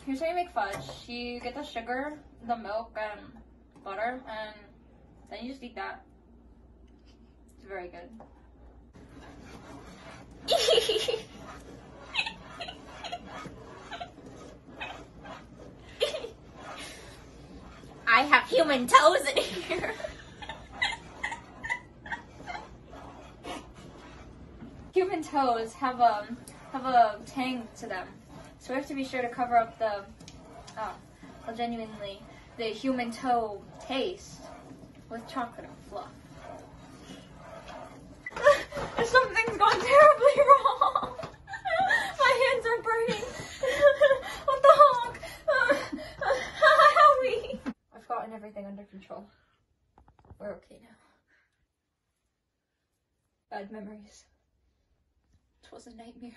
here's how you make fudge. You get the sugar, the milk, and butter, and then you just eat that. It's very good. I have human toes in here. Human toes have a tang to them, so we have to be sure to cover up the genuinely the human toe taste with chocolate and fluff. Something's gone terribly wrong. My hands are burning. What the honk? Help me! I've gotten everything under control. We're okay now. Bad memories. It was a nightmare.